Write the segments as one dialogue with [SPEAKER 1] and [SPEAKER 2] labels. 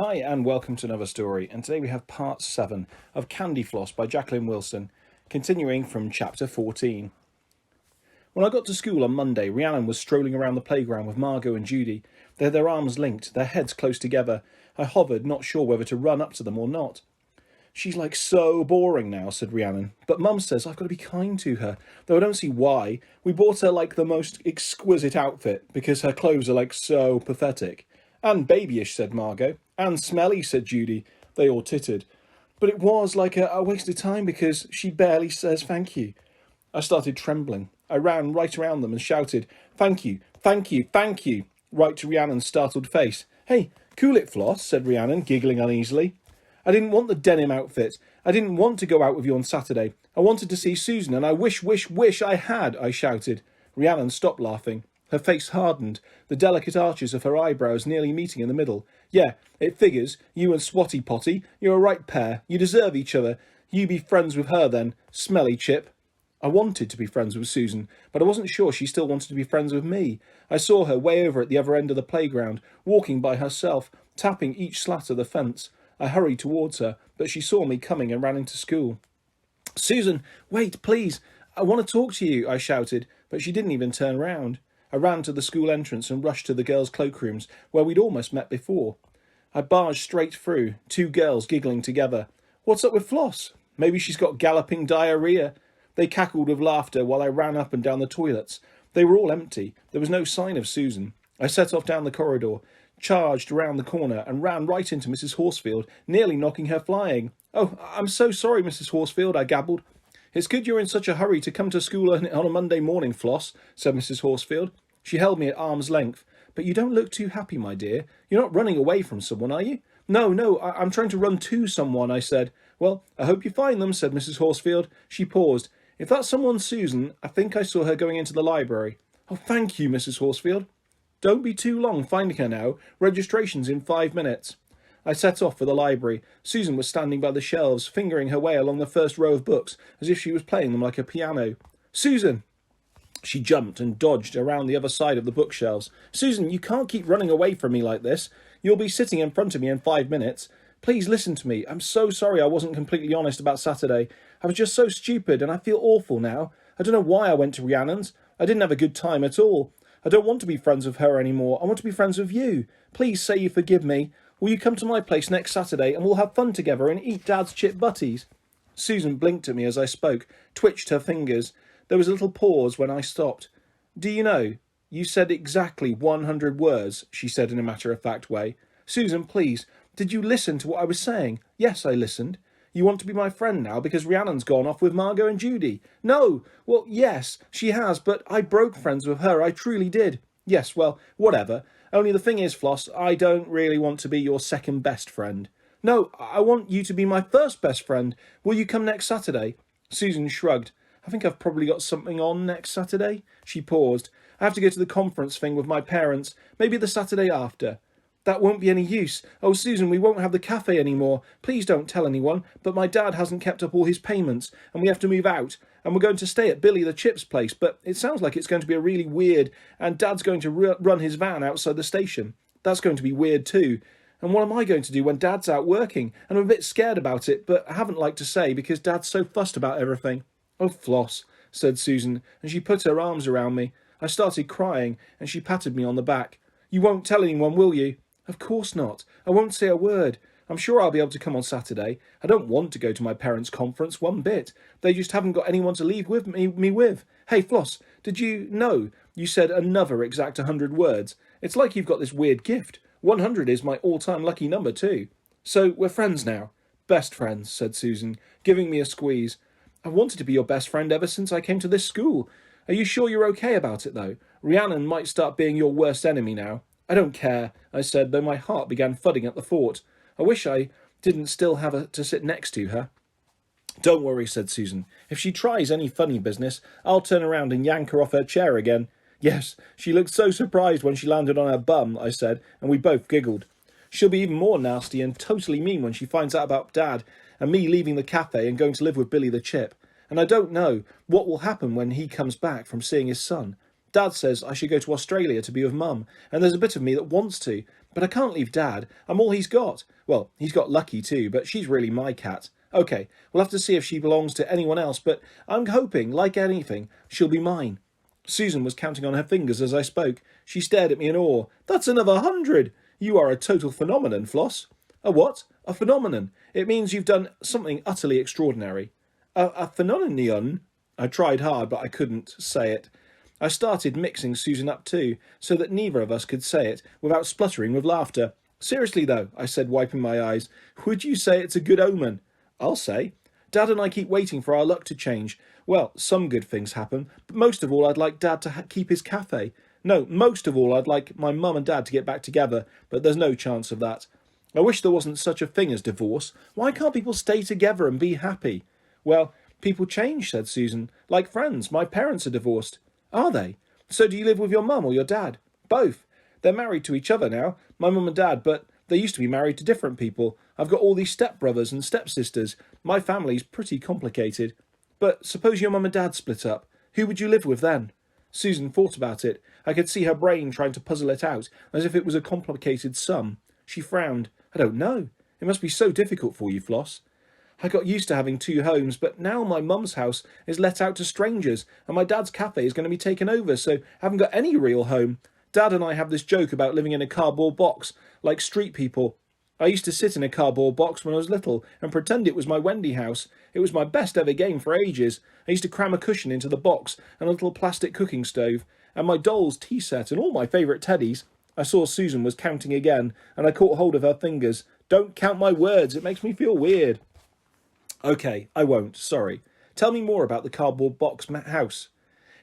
[SPEAKER 1] Hi and welcome to another story, and today we have part 7 of Candyfloss by Jacqueline Wilson, continuing from chapter 14. When I got to school on Monday, Rhiannon was strolling around the playground with Margot and Judy. They had their arms linked, their heads close together. I hovered, not sure whether to run up to them or not. "She's like so boring now," said Rhiannon, "but Mum says I've got to be kind to her, though I don't see why. We bought her like the most exquisite outfit because her clothes are like so pathetic." "And babyish," said Margot. "And smelly," said Judy. They all tittered. "But it was like a waste of time because she barely says thank you." I started trembling. I ran right around them and shouted, "Thank you, thank you, thank you," right to Rhiannon's startled face. "Hey, cool it, Floss," said Rhiannon, giggling uneasily. "I didn't want the denim outfit. I didn't want to go out with you on Saturday. I wanted to see Susan, and I wish I had," I shouted. Rhiannon stopped laughing. Her face hardened, the delicate arches of her eyebrows nearly meeting in the middle. "Yeah, it figures. You and Swatty Potty, you're a right pair. You deserve each other. You be friends with her then, smelly chip." I wanted to be friends with Susan, but I wasn't sure she still wanted to be friends with me. I saw her way over at the other end of the playground, walking by herself, tapping each slat of the fence. I hurried towards her, but she saw me coming and ran into school. "Susan, wait, please. I want to talk to you," I shouted, but she didn't even turn round. I ran to the school entrance and rushed to the girls' cloakrooms, where we'd almost met before. I barged straight through, two girls giggling together. "What's up with Floss? Maybe she's got galloping diarrhea." They cackled with laughter while I ran up and down the toilets. They were all empty. There was no sign of Susan. I set off down the corridor, charged around the corner, and ran right into Mrs. Horsfield, nearly knocking her flying. "Oh, I'm so sorry, Mrs. Horsfield," I gabbled. "It's good you're in such a hurry to come to school on a Monday morning, Floss," said Mrs. Horsfield. She held me at arm's length. "But you don't look too happy, my dear. You're not running away from someone, are you?" No, I'm trying to run to someone," I said. "Well, I hope you find them," said Mrs. Horsfield. She paused. "If that someone's Susan, I think I saw her going into the library." "Oh, thank you, Mrs. Horsfield." "Don't be too long finding her now. Registration's in 5 minutes." I set off for the library. Susan was standing by the shelves, fingering her way along the first row of books, as if she was playing them like a piano. "Susan!" She jumped and dodged around the other side of the bookshelves. "Susan, you can't keep running away from me like this. You'll be sitting in front of me in 5 minutes. Please listen to me. I'm so sorry I wasn't completely honest about Saturday. I was just so stupid, and I feel awful now. I don't know why I went to Rhiannon's. I didn't have a good time at all. I don't want to be friends with her anymore. I want to be friends with you. Please say you forgive me. Will you come to my place next Saturday, and we'll have fun together and eat Dad's chip butties?" Susan blinked at me as I spoke, twitched her fingers. There was a little pause when I stopped. "Do you know, you said exactly 100 words," she said in a matter-of-fact way. "Susan, please, did you listen to what I was saying?" "Yes, I listened." "You want to be my friend now because Rhiannon's gone off with Margot and Judy?" "No! Well, yes, she has, but I broke friends with her, I truly did." "Yes, well, whatever. Only the thing is, Floss, I don't really want to be your second best friend." "No, I want you to be my first best friend. Will you come next Saturday?" Susan shrugged. "I think I've probably got something on next Saturday." She paused. "I have to go to the conference thing with my parents. Maybe the Saturday after." "That won't be any use. Oh, Susan, we won't have the cafe anymore. Please don't tell anyone, but my dad hasn't kept up all his payments, and we have to move out, and we're going to stay at Billy the Chip's place, but it sounds like it's going to be a really weird, and Dad's going to run his van outside the station. That's going to be weird too. And what am I going to do when Dad's out working? And I'm a bit scared about it, but I haven't liked to say because Dad's so fussed about everything." "Oh, Floss," said Susan, and she put her arms around me. I started crying, and she patted me on the back. "You won't tell anyone, will you?" "Of course not. I won't say a word. I'm sure I'll be able to come on Saturday. I don't want to go to my parents' conference one bit. They just haven't got anyone to leave with me with. Hey, Floss, did you know you said another exact 100 words? It's like you've got this weird gift. 100 is my all-time lucky number too." "So we're friends now?" "Best friends," said Susan, giving me a squeeze. "I've wanted to be your best friend ever since I came to this school. Are you sure you're okay about it, though? Rhiannon might start being your worst enemy now." "I don't care," I said, though my heart began thudding at the thought. I wish I didn't still have to sit next to her. "Don't worry," said Susan. "If she tries any funny business, I'll turn around and yank her off her chair again." "Yes, she looked so surprised when she landed on her bum," I said, and we both giggled. "She'll be even more nasty and totally mean when she finds out about Dad and me leaving the cafe and going to live with Billy the Chip. And I don't know what will happen when he comes back from seeing his son. Dad says I should go to Australia to be with Mum, and there's a bit of me that wants to. But I can't leave Dad. I'm all he's got. Well, he's got Lucky too, but she's really my cat. OK, we'll have to see if she belongs to anyone else, but I'm hoping, like anything, she'll be mine. Susan was counting on her fingers as I spoke. She stared at me in awe. That's another 100. You are a total phenomenon, Floss. A what? A phenomenon. It means you've done something utterly extraordinary. A phenomenon? I tried hard, but I couldn't say it. I started mixing Susan up too, so that neither of us could say it without spluttering with laughter. Seriously though, I said, wiping my eyes, would you say it's a good omen? I'll say. Dad and I keep waiting for our luck to change. Well, some good things happen, but most of all I'd like Dad to keep his cafe. No, most of all I'd like my mum and Dad to get back together, but there's no chance of that. I wish there wasn't such a thing as divorce. Why can't people stay together and be happy? Well, people change, said Susan. Like friends, my parents are divorced. Are they? So do you live with your mum or your dad? Both. They're married to each other now, my mum and dad, but they used to be married to different people. I've got all these stepbrothers and stepsisters. My family's pretty complicated. But suppose your mum and dad split up. Who would you live with then? Susan thought about it. I could see her brain trying to puzzle it out, as if it was a complicated sum. She frowned. I don't know. It must be so difficult for you, Floss. I got used to having two homes, but now my mum's house is let out to strangers, and my dad's cafe is going to be taken over, so I haven't got any real home. Dad and I have this joke about living in a cardboard box, like street people. I used to sit in a cardboard box when I was little and pretend it was my Wendy house. It was my best ever game for ages. I used to cram a cushion into the box and a little plastic cooking stove, and my doll's tea set and all my favourite teddies. I saw Susan was counting again, and I caught hold of her fingers. Don't count my words, it makes me feel weird. OK, I won't, sorry. Tell me more about the cardboard box house.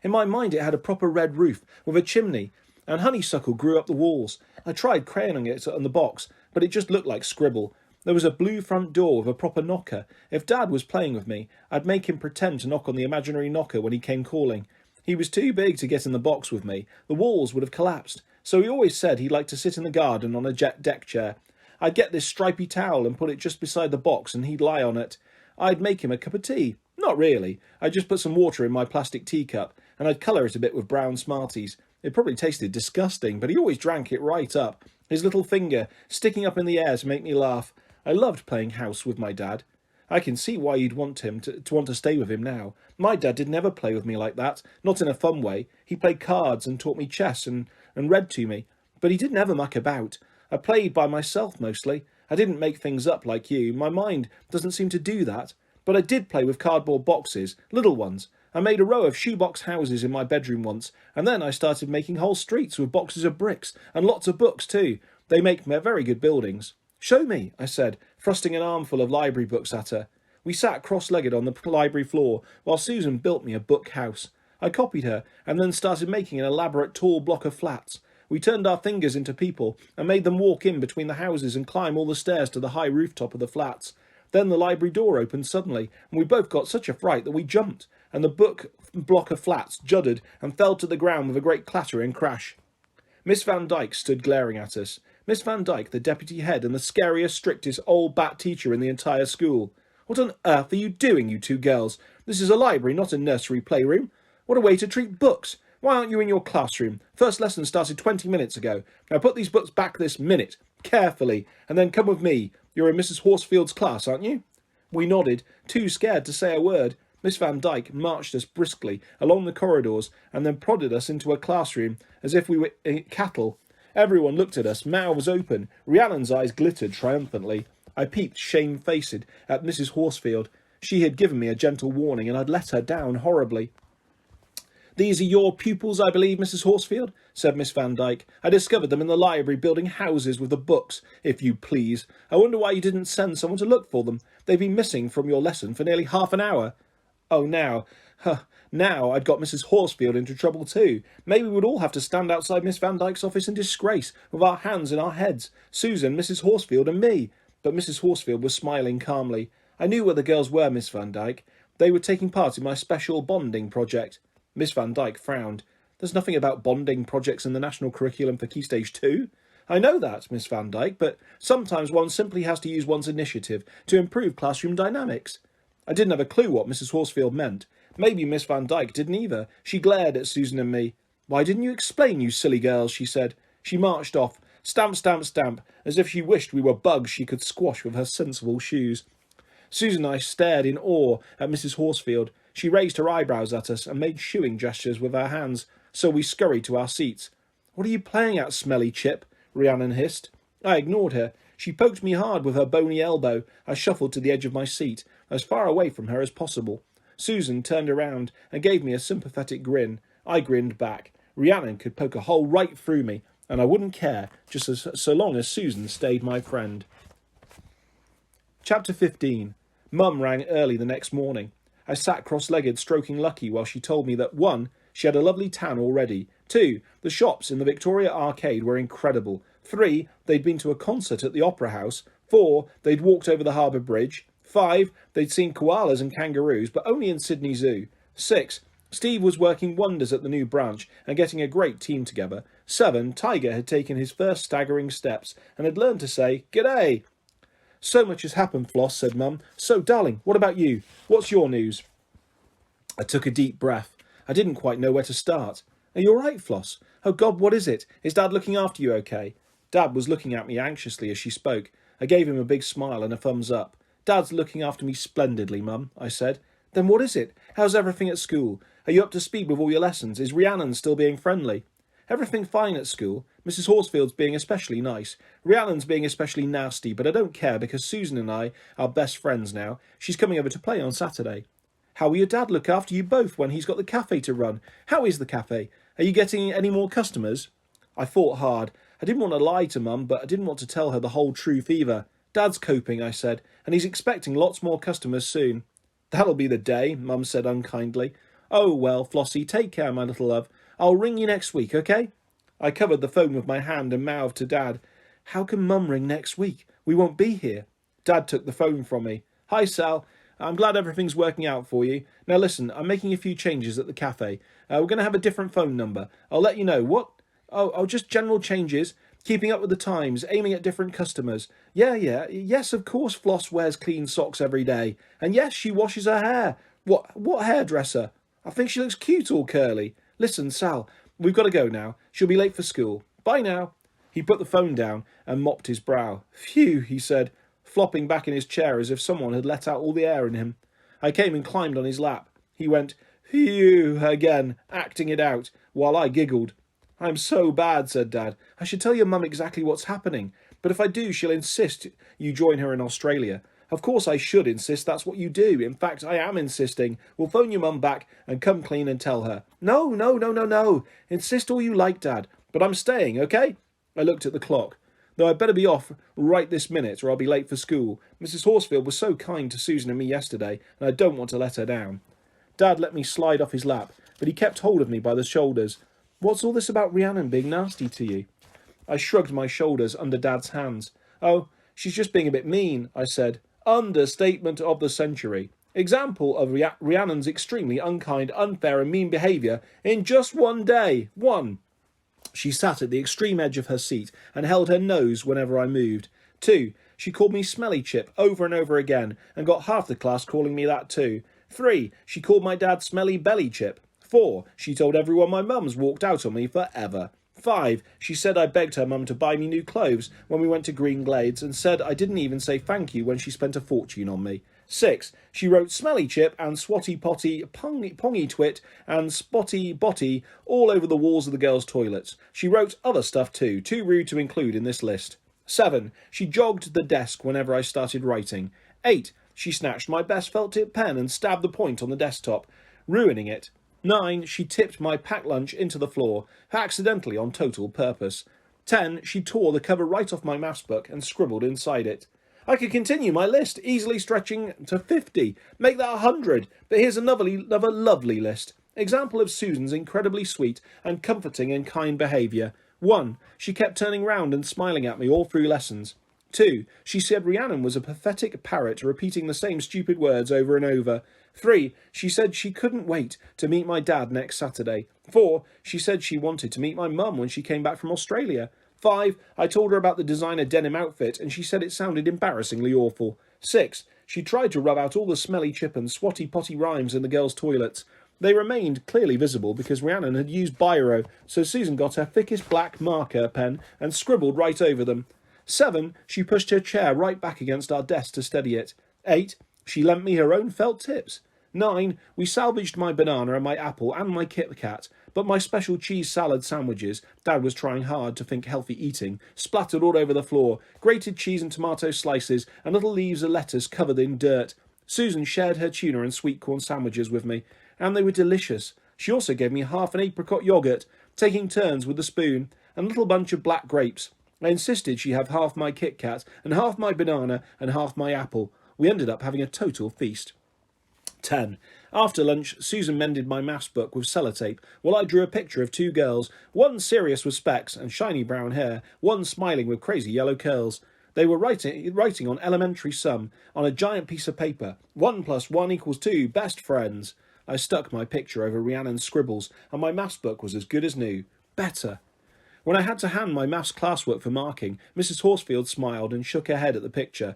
[SPEAKER 1] In my mind it had a proper red roof with a chimney, and honeysuckle grew up the walls. I tried crayoning it on the box, but it just looked like scribble. There was a blue front door with a proper knocker. If Dad was playing with me, I'd make him pretend to knock on the imaginary knocker when he came calling. He was too big to get in the box with me. The walls would have collapsed, so he always said he'd like to sit in the garden on a deck chair. I'd get this stripy towel and put it just beside the box, and he'd lie on it. I'd make him a cup of tea. Not really. I'd just put some water in my plastic teacup, and I'd colour it a bit with brown Smarties. It probably tasted disgusting, but he always drank it right up, his little finger sticking up in the air to make me laugh. I loved playing house with my dad. I can see why you'd want him to want to stay with him now. My dad did never play with me like that, not in a fun way. He played cards and taught me chess and read to me, but he didn't ever muck about. I played by myself mostly. I didn't make things up like you. My mind doesn't seem to do that. But I did play with cardboard boxes, little ones. I made a row of shoebox houses in my bedroom once, and then I started making whole streets with boxes of bricks, and lots of books too. They make very good buildings. Show me, I said, thrusting an armful of library books at her. We sat cross-legged on the library floor, while Susan built me a book house. I copied her, and then started making an elaborate tall block of flats. We turned our fingers into people, and made them walk in between the houses and climb all the stairs to the high rooftop of the flats. Then the library door opened suddenly, and we both got such a fright that we jumped, and the block of flats juddered and fell to the ground with a great clatter and crash. Miss Van Dyke stood glaring at us. Miss Van Dyke, the deputy head and the scariest, strictest old bat teacher in the entire school. What on earth are you doing, you two girls? This is a library, not a nursery playroom. What a way to treat books. Why aren't you in your classroom? First lesson started 20 minutes ago. Now put these books back this minute, carefully, and then come with me. You're in Mrs. Horsfield's class, aren't you? We nodded, too scared to say a word. Miss Van Dyke marched us briskly along the corridors and then prodded us into a classroom as if we were cattle. Everyone looked at us, mouths open. Rhiannon's eyes glittered triumphantly. I peeped, shamefaced, at Mrs. Horsfield. She had given me a gentle warning, and I'd let her down horribly. "These are your pupils, I believe, Mrs. Horsfield," said Miss Van Dyke. "I discovered them in the library building houses with the books, if you please. I wonder why you didn't send someone to look for them. They've been missing from your lesson for nearly half an hour." Oh, now I'd got Mrs. Horsfield into trouble too. Maybe we'd all have to stand outside Miss Van Dyke's office in disgrace, with our hands in our heads. Susan, Mrs. Horsfield and me. But Mrs. Horsfield was smiling calmly. "I knew where the girls were, Miss Van Dyke. They were taking part in my special bonding project." Miss Van Dyke frowned. "There's nothing about bonding projects in the national curriculum for Key Stage 2. "I know that, Miss Van Dyke, but sometimes one simply has to use one's initiative to improve classroom dynamics." I didn't have a clue what Mrs. Horsfield meant. Maybe Miss Van Dyke didn't either. She glared at Susan and me. "Why didn't you explain, you silly girls?" she said. She marched off, Stamp, stamp, stamp, as if she wished we were bugs she could squash with her sensible shoes. Susan and I stared in awe at Mrs. Horsfield. She raised her eyebrows at us and made shooing gestures with her hands, so we scurried to our seats. "What are you playing at, smelly chip?" Rhiannon hissed. I ignored her. She poked me hard with her bony elbow. I shuffled to the edge of my seat, as far away from her as possible. Susan turned around and gave me a sympathetic grin. I grinned back. Rhiannon could poke a hole right through me, and I wouldn't care, so long as Susan stayed my friend. Chapter 15. Mum rang early the next morning. I sat cross-legged stroking Lucky while she told me that 1. She had a lovely tan already. 2. The shops in the Victoria Arcade were incredible. 3. They'd been to a concert at the Opera House. 4. They'd walked over the Harbour Bridge. 5. They'd seen koalas and kangaroos, but only in Sydney Zoo. 6. Steve was working wonders at the new branch and getting a great team together. 7. Tiger had taken his first staggering steps and had learned to say, "G'day." "So much has happened, Floss," said Mum. "So, darling, what about you? What's your news?" I took a deep breath. I didn't quite know where to start. "Are you all right, Floss? Oh, God, what is it? Is Dad looking after you okay?" Dad was looking at me anxiously as she spoke. I gave him a big smile and a thumbs up. "Dad's looking after me splendidly, Mum," I said. "Then what is it? How's everything at school? Are you up to speed with all your lessons? Is Rhiannon still being friendly?" "Everything fine at school. Mrs. Horsfield's being especially nice. Rhiannon's being especially nasty, but I don't care because Susan and I are best friends now. She's coming over to play on Saturday." "How will your dad look after you both when he's got the cafe to run? How is the cafe? Are you getting any more customers?" I thought hard. I didn't want to lie to Mum, but I didn't want to tell her the whole truth either. "Dad's coping," I said, "and he's expecting lots more customers soon." "That'll be the day," Mum said unkindly. "Oh, well, Flossie, take care, my little love. I'll ring you next week, okay?" I covered the phone with my hand and mouthed to Dad, "How can Mum ring next week? We won't be here." Dad took the phone from me. "Hi, Sal. I'm glad everything's working out for you. Now listen, I'm making a few changes at the cafe. We're going to have a different phone number. I'll let you know. What? Oh, just general changes. Keeping up with the times, aiming at different customers. Yes, of course Floss wears clean socks every day. And yes, she washes her hair. What hairdresser? I think she looks cute all curly. Listen, Sal, we've got to go now. She'll be late for school. Bye now." He put the phone down and mopped his brow. "Phew," he said, flopping back in his chair as if someone had let out all the air in him. I came and climbed on his lap. He went, "Phew," again, acting it out, while I giggled. "I'm so bad," said Dad. "I should tell your Mum exactly what's happening, but if I do, she'll insist you join her in Australia." "Of course I should insist, that's what you do. In fact, I am insisting. We'll phone your Mum back and come clean and tell her." No. Insist all you like, Dad, but I'm staying, okay?" I looked at the clock. "Though I'd better be off right this minute or I'll be late for school. Mrs. Horsfield was so kind to Susan and me yesterday, and I don't want to let her down." Dad let me slide off his lap, but he kept hold of me by the shoulders. "What's all this about Rhiannon being nasty to you?" I shrugged my shoulders under Dad's hands. "Oh, she's just being a bit mean," I said. Understatement of the century. Example of Rhiannon's extremely unkind, unfair and mean behaviour in just one day. 1. She sat at the extreme edge of her seat and held her nose whenever I moved. 2. She called me Smelly Chip over and over again and got half the class calling me that too. 3. She called my dad Smelly Belly Chip. 4. She told everyone my mum's walked out on me forever. 5. She said I begged her mum to buy me new clothes when we went to Green Glades and said I didn't even say thank you when she spent a fortune on me. 6. She wrote Smelly Chip and Swatty Potty, Pongy Twit and Spotty Botty all over the walls of the girls' toilets. She wrote other stuff too rude to include in this list. 7. She jogged the desk whenever I started writing. 8. She snatched my best felt-tip pen and stabbed the point on the desktop, ruining it. 9. She tipped my packed lunch into the floor, accidentally on total purpose. 10. She tore the cover right off my maths book and scribbled inside it. I could continue my list, easily stretching to 50. Make that 100. But here's another lovely list. Example of Susan's incredibly sweet and comforting and kind behaviour. 1. She kept turning round and smiling at me all through lessons. 2. She said Rhiannon was a pathetic parrot repeating the same stupid words over and over. 3. She said she couldn't wait to meet my dad next Saturday. 4. She said she wanted to meet my mum when she came back from Australia. 5. I told her about the designer denim outfit and she said it sounded embarrassingly awful. 6. She tried to rub out all the Smelly Chip and Swatty Potty rhymes in the girls' toilets. They remained clearly visible because Rhiannon had used biro, so Susan got her thickest black marker pen and scribbled right over them. 7, she pushed her chair right back against our desk to steady it. 8, she lent me her own felt tips. 9, we salvaged my banana and my apple and my Kit Kat, but my special cheese salad sandwiches, Dad was trying hard to think healthy eating, splattered all over the floor, grated cheese and tomato slices, and little leaves of lettuce covered in dirt. Susan shared her tuna and sweet corn sandwiches with me, and they were delicious. She also gave me half an apricot yoghurt, taking turns with the spoon, and a little bunch of black grapes. I insisted she have half my Kit Kat, and half my banana, and half my apple. We ended up having a total feast. 10. After lunch, Susan mended my maths book with sellotape, while I drew a picture of 2 girls, one serious with specs and shiny brown hair, one smiling with crazy yellow curls. They were writing on elementary sum on a giant piece of paper. 1 + 1 = 2, best friends. I stuck my picture over Rhiannon's scribbles, and my maths book was as good as new. Better. When I had to hand my maths classwork for marking, Mrs. Horsfield smiled and shook her head at the picture.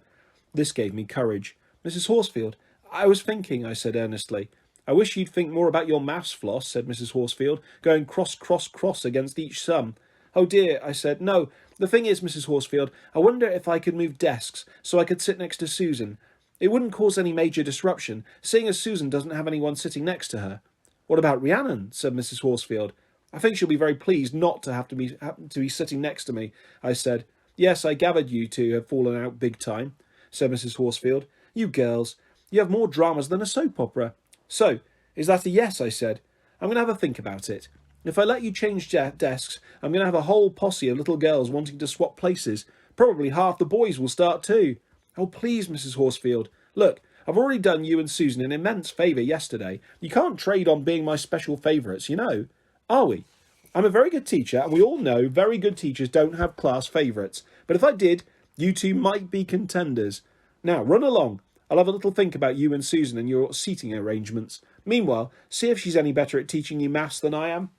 [SPEAKER 1] This gave me courage. Mrs. Horsfield, I was thinking, I said earnestly. I wish you'd think more about your maths, Floss, said Mrs. Horsfield, going cross, cross, cross against each sum. Oh dear, I said. No, the thing is, Mrs. Horsfield, I wonder if I could move desks so I could sit next to Susan. It wouldn't cause any major disruption, seeing as Susan doesn't have anyone sitting next to her. What about Rhiannon? Said Mrs. Horsfield. I think she'll be very pleased not to happen to be sitting next to me, I said. Yes, I gathered you two have fallen out big time, said Mrs. Horsfield. You girls, you have more dramas than a soap opera. So, is that a yes? I said. I'm going to have a think about it. If I let you change desks, I'm going to have a whole posse of little girls wanting to swap places. Probably half the boys will start too. Oh, please, Mrs. Horsfield. Look, I've already done you and Susan an immense favour yesterday. You can't trade on being my special favourites, you know. Are we? I'm a very good teacher, and we all know very good teachers don't have class favourites. But if I did, you two might be contenders. Now, run along. I'll have a little think about you and Susan and your seating arrangements. Meanwhile, see if she's any better at teaching you maths than I am.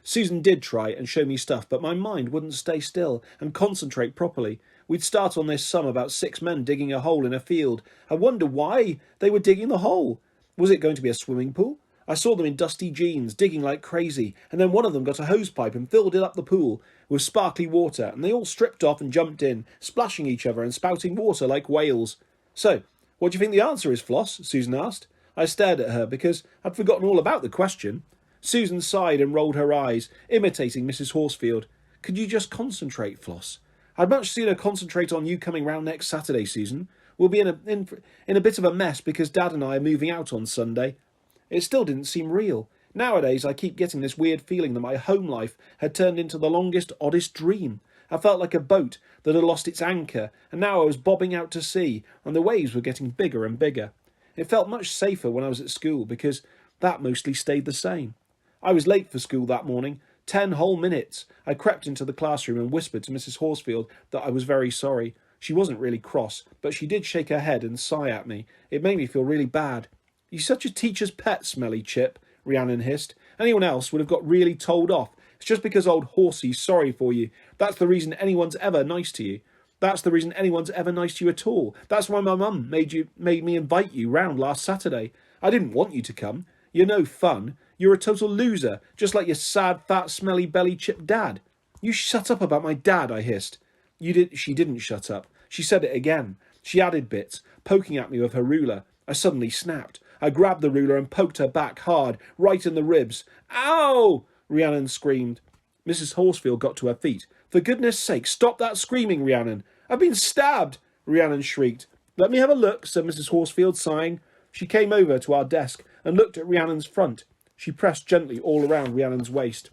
[SPEAKER 1] Susan did try and show me stuff, but my mind wouldn't stay still and concentrate properly. We'd start on this sum about 6 men digging a hole in a field. I wonder why they were digging the hole. Was it going to be a swimming pool? I saw them in dusty jeans, digging like crazy, and then one of them got a hosepipe and filled it up the pool with sparkly water, and they all stripped off and jumped in, splashing each other and spouting water like whales. So, what do you think the answer is, Floss? Susan asked. I stared at her because I'd forgotten all about the question. Susan sighed and rolled her eyes, imitating Mrs. Horsfield. Could you just concentrate, Floss? I'd much sooner concentrate on you coming round next Saturday, Susan. We'll be in a bit of a mess because Dad and I are moving out on Sunday. It still didn't seem real. Nowadays, I keep getting this weird feeling that my home life had turned into the longest, oddest dream. I felt like a boat that had lost its anchor, and now I was bobbing out to sea, and the waves were getting bigger and bigger. It felt much safer when I was at school, because that mostly stayed the same. I was late for school that morning, 10 whole minutes. I crept into the classroom and whispered to Mrs. Horsfield that I was very sorry. She wasn't really cross, but she did shake her head and sigh at me. It made me feel really bad. You're such a teacher's pet, smelly chip, Rhiannon hissed. Anyone else would have got really told off. It's just because old Horsey's sorry for you. That's the reason anyone's ever nice to you. That's the reason anyone's ever nice to you at all. That's why my mum made me invite you round last Saturday. I didn't want you to come. You're no fun. You're a total loser, just like your sad, fat, smelly, belly-chipped dad. You shut up about my dad, I hissed. She didn't shut up. She said it again. She added bits, poking at me with her ruler. I suddenly snapped. I grabbed the ruler and poked her back hard, right in the ribs. Ow! Rhiannon screamed. Mrs. Horsfield got to her feet. For goodness sake, stop that screaming, Rhiannon. I've been stabbed, Rhiannon shrieked. Let me have a look, said Mrs. Horsfield, sighing. She came over to our desk and looked at Rhiannon's front. She pressed gently all around Rhiannon's waist.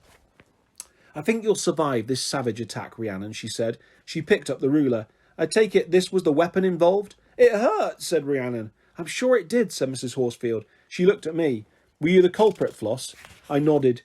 [SPEAKER 1] I think you'll survive this savage attack, Rhiannon, she said. She picked up the ruler. I take it this was the weapon involved? It hurt, said Rhiannon. I'm sure it did, said Mrs. Horsfield. She looked at me. Were you the culprit, Floss? I nodded.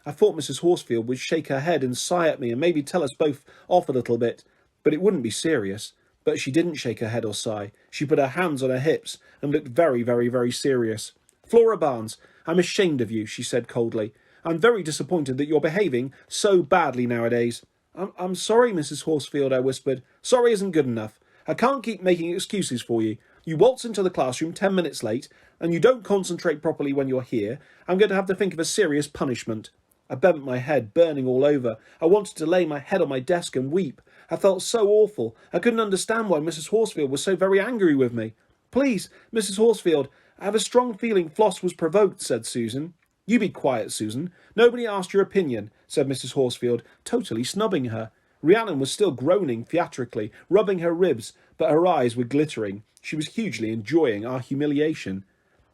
[SPEAKER 1] I thought Mrs. Horsfield would shake her head and sigh at me and maybe tell us both off a little bit, but it wouldn't be serious. But she didn't shake her head or sigh. She put her hands on her hips and looked very, very, very serious. Flora Barnes, I'm ashamed of you, she said coldly. I'm very disappointed that you're behaving so badly nowadays. I'm sorry, Mrs. Horsfield, I whispered. Sorry isn't good enough. I can't keep making excuses for you. You waltz into the classroom 10 minutes late, and you don't concentrate properly when you're here. I'm going to have to think of a serious punishment. I bent my head, burning all over. I wanted to lay my head on my desk and weep. I felt so awful. I couldn't understand why Mrs. Horsfield was so very angry with me. Please, Mrs. Horsfield, I have a strong feeling Floss was provoked, said Susan. You be quiet, Susan. Nobody asked your opinion, said Mrs. Horsfield, totally snubbing her. Rhiannon was still groaning theatrically, rubbing her ribs, but her eyes were glittering. She was hugely enjoying our humiliation.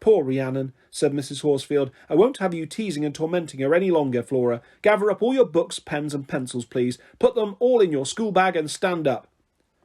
[SPEAKER 1] Poor Rhiannon, said Mrs. Horsfield. I won't have you teasing and tormenting her any longer, Flora. Gather up all your books, pens and pencils, please. Put them all in your school bag and stand up.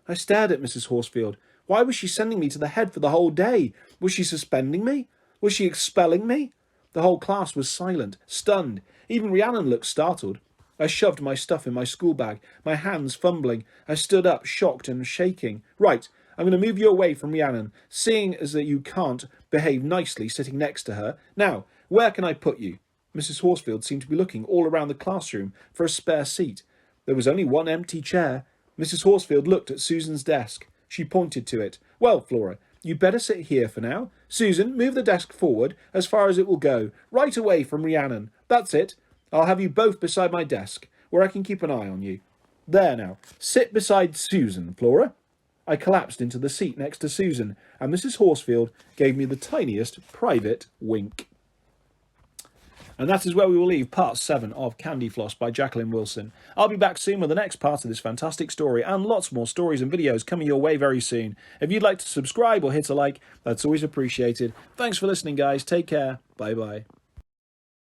[SPEAKER 1] I stared at Mrs. Horsfield. Why was she sending me to the head for the whole day? Was she suspending me? Was she expelling me? The whole class was silent, stunned. Even Rhiannon looked startled. I shoved my stuff in my school bag, my hands fumbling. I stood up, shocked and shaking. Right, I'm going to move you away from Rhiannon, seeing as that you can't behave nicely sitting next to her. Now, where can I put you? Mrs. Horsfield seemed to be looking all around the classroom for a spare seat. There was only one empty chair. Mrs. Horsfield looked at Susan's desk. She pointed to it. Well, Flora, you'd better sit here for now. Susan, move the desk forward as far as it will go, right away from Rhiannon. That's it. I'll have you both beside my desk, where I can keep an eye on you. There now, sit beside Susan, Flora. I collapsed into the seat next to Susan, and Mrs. Horsfield gave me the tiniest private wink. And that is where we will leave part 7 of Candyfloss by Jacqueline Wilson. I'll be back soon with the next part of this fantastic story and lots more stories and videos coming your way very soon. If you'd like to subscribe or hit a like, that's always appreciated. Thanks for listening, guys. Take care. Bye-bye.